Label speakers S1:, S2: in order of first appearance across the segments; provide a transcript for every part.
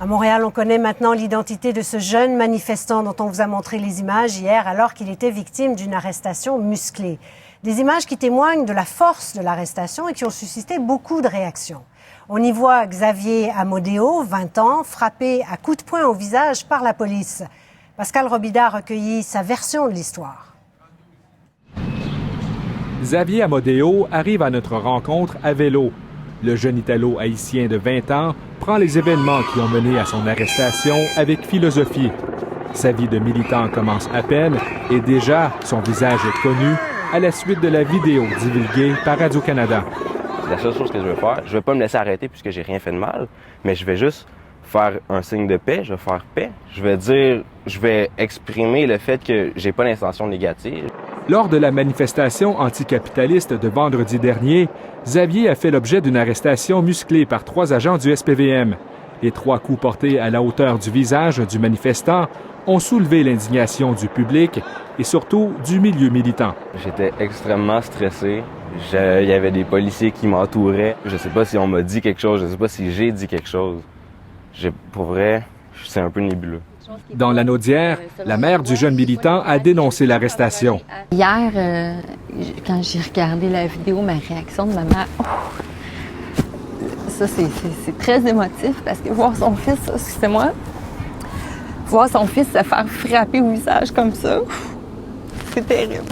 S1: À Montréal, on connaît maintenant l'identité de ce jeune manifestant dont on vous a montré les images hier alors qu'il était victime d'une arrestation musclée. Des images qui témoignent de la force de l'arrestation et qui ont suscité beaucoup de réactions. On y voit Xavier Amodeo, 20 ans, frappé à coups de poing au visage par la police. Pascal Robida a recueilli sa version de l'histoire.
S2: Xavier Amodeo arrive à notre rencontre à vélo. Le jeune Italo-haïtien de 20 ans prend les événements qui ont mené à son arrestation avec philosophie. Sa vie de militant commence à peine et déjà son visage est connu à la suite de la vidéo divulguée par Radio-Canada.
S3: La seule chose que je veux faire, je ne vais pas me laisser arrêter puisque j'ai rien fait de mal, mais je vais juste faire un signe de paix, je vais faire paix. Je vais exprimer le fait que j'ai pas d'intention négative.
S2: Lors de la manifestation anticapitaliste de vendredi dernier, Xavier a fait l'objet d'une arrestation musclée par 3 agents du SPVM. Les 3 coups portés à la hauteur du visage du manifestant ont soulevé l'indignation du public et surtout du milieu militant.
S3: J'étais extrêmement stressé. Il y avait des policiers qui m'entouraient. Je sais pas si on m'a dit quelque chose, je sais pas si j'ai dit quelque chose. Pour vrai, c'est un peu nébuleux.
S2: Dans la Naudière, la mère du jeune militant a dénoncé l'arrestation.
S4: Hier, quand j'ai regardé la vidéo, ma réaction de maman, ça c'est très émotif parce que voir son fils, excusez-moi, voir son fils se faire frapper au visage comme ça, c'est terrible.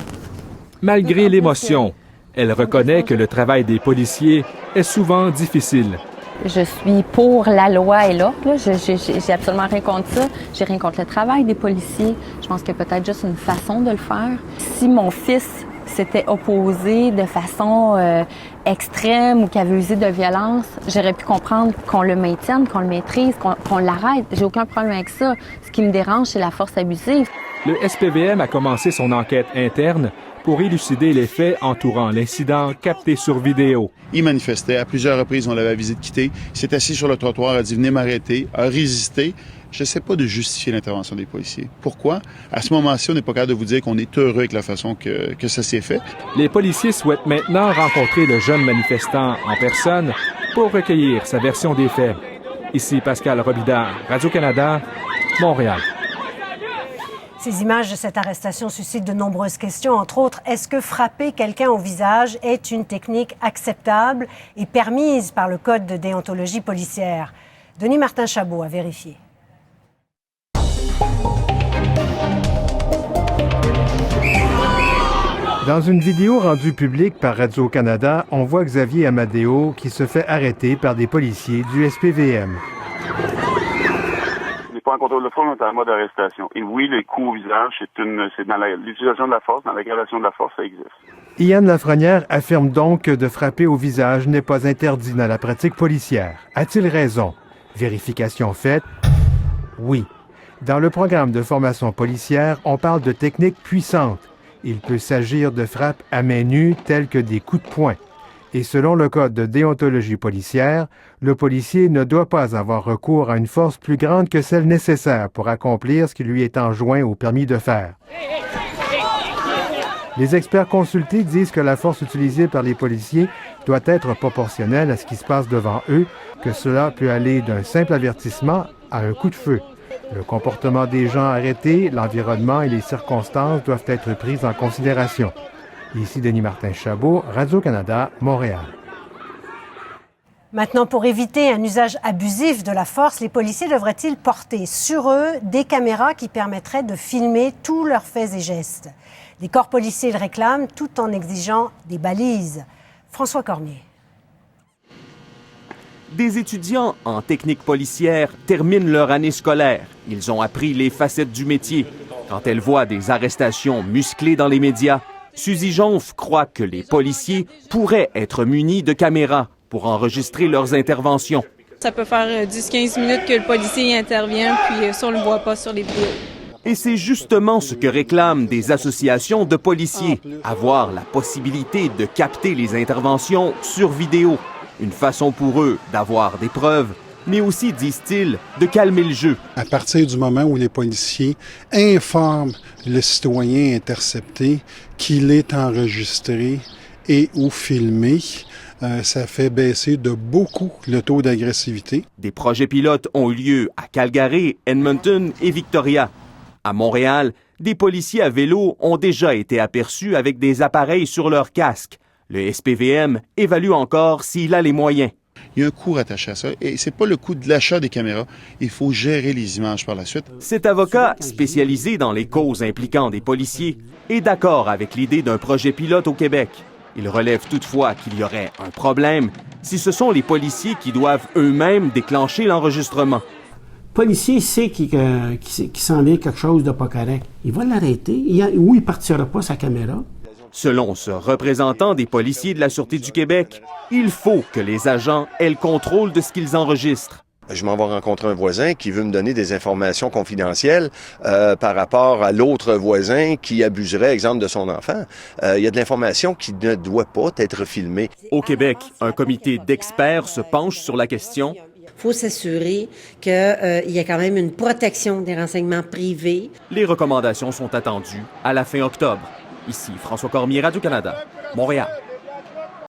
S2: Malgré l'émotion, elle reconnaît que le travail des policiers est souvent difficile.
S4: Je suis pour la loi et l'ordre. J'ai absolument rien contre ça. J'ai rien contre le travail des policiers. Je pense qu'il y a peut-être juste une façon de le faire. Si mon fils s'était opposé de façon extrême ou qu'il avait usé de violence, j'aurais pu comprendre qu'on le maintienne, qu'on le maîtrise, qu'on l'arrête. J'ai aucun problème avec ça. Ce qui me dérange, c'est la force abusive.
S2: Le SPVM a commencé son enquête interne pour élucider les faits entourant l'incident capté sur vidéo.
S5: Il manifestait. À plusieurs reprises, on l'avait avisé de quitter. Il s'est assis sur le trottoir, a dit « Venez m'arrêter », a résisté. Je ne sais pas de justifier l'intervention des policiers. Pourquoi? À ce moment-ci, on n'est pas capable de vous dire qu'on est heureux avec la façon que ça s'est fait.
S2: Les policiers souhaitent maintenant rencontrer le jeune manifestant en personne pour recueillir sa version des faits. Ici Pascal Robida, Radio-Canada, Montréal.
S1: Ces images de cette arrestation suscitent de nombreuses questions, entre autres, est-ce que frapper quelqu'un au visage est une technique acceptable et permise par le Code de déontologie policière? Denis Martin-Chabot a vérifié.
S6: Dans une vidéo rendue publique par Radio-Canada, on voit Xavier Amodeo qui se fait arrêter par des policiers du SPVM.
S7: En contrôle de force, on est en mode arrestation. Et oui, les coups au visage, c'est dans l'utilisation de la force, dans l'aggravation de la force, ça existe.
S6: Ian Lafrenière affirme donc que de frapper au visage n'est pas interdit dans la pratique policière. A-t-il raison? Vérification faite? Oui. Dans le programme de formation policière, on parle de techniques puissantes. Il peut s'agir de frappes à main nue telles que des coups de poing. Et selon le Code de déontologie policière, le policier ne doit pas avoir recours à une force plus grande que celle nécessaire pour accomplir ce qui lui est enjoint ou permis de faire. Les experts consultés disent que la force utilisée par les policiers doit être proportionnelle à ce qui se passe devant eux, que cela peut aller d'un simple avertissement à un coup de feu. Le comportement des gens arrêtés, l'environnement et les circonstances doivent être pris en considération. Ici Denis Martin-Chabot, Radio-Canada, Montréal.
S1: Maintenant, pour éviter un usage abusif de la force, les policiers devraient-ils porter sur eux des caméras qui permettraient de filmer tous leurs faits et gestes? Les corps policiers le réclament tout en exigeant des balises. François Cormier.
S8: Des étudiants en technique policière terminent leur année scolaire. Ils ont appris les facettes du métier. Quand elles voient des arrestations musclées dans les médias, Suzy Jonf croit que les policiers pourraient être munis de caméras pour enregistrer leurs interventions.
S9: Ça peut faire 10-15 minutes que le policier intervient, puis ça, on ne le voit pas sur les vidéos.
S8: Et c'est justement ce que réclament des associations de policiers, avoir la possibilité de capter les interventions sur vidéo. Une façon pour eux d'avoir des preuves, mais aussi, disent-ils, de calmer le jeu.
S10: À partir du moment où les policiers informent le citoyen intercepté qu'il est enregistré et ou filmé, Ça fait baisser de beaucoup le taux d'agressivité.
S8: Des projets pilotes ont eu lieu à Calgary, Edmonton et Victoria. À Montréal, des policiers à vélo ont déjà été aperçus avec des appareils sur leur casque. Le SPVM évalue encore s'il a les moyens.
S5: Il y a un coût rattaché à ça et c'est pas le coût de l'achat des caméras. Il faut gérer les images par la suite.
S8: Cet avocat, spécialisé dans les causes impliquant des policiers, est d'accord avec l'idée d'un projet pilote au Québec. Il relève toutefois qu'il y aurait un problème si ce sont les policiers qui doivent eux-mêmes déclencher l'enregistrement.
S11: Le policier sait qu'il s'en vient quelque chose de pas correct. Il va l'arrêter ou il partira pas sa caméra.
S8: Selon ce représentant des policiers de la Sûreté du Québec, il faut que les agents aient le contrôle de ce qu'ils enregistrent.
S12: Je m'en vais rencontrer un voisin qui veut me donner des informations confidentielles par rapport à l'autre voisin qui abuserait, exemple, de son enfant. Il y a de l'information qui ne doit pas être filmée.
S8: Au Québec, un comité d'experts se penche sur la question.
S13: Il faut s'assurer qu'il y a quand même une protection des renseignements privés.
S8: Les recommandations sont attendues à la fin octobre. Ici François Cormier, Radio-Canada, Montréal.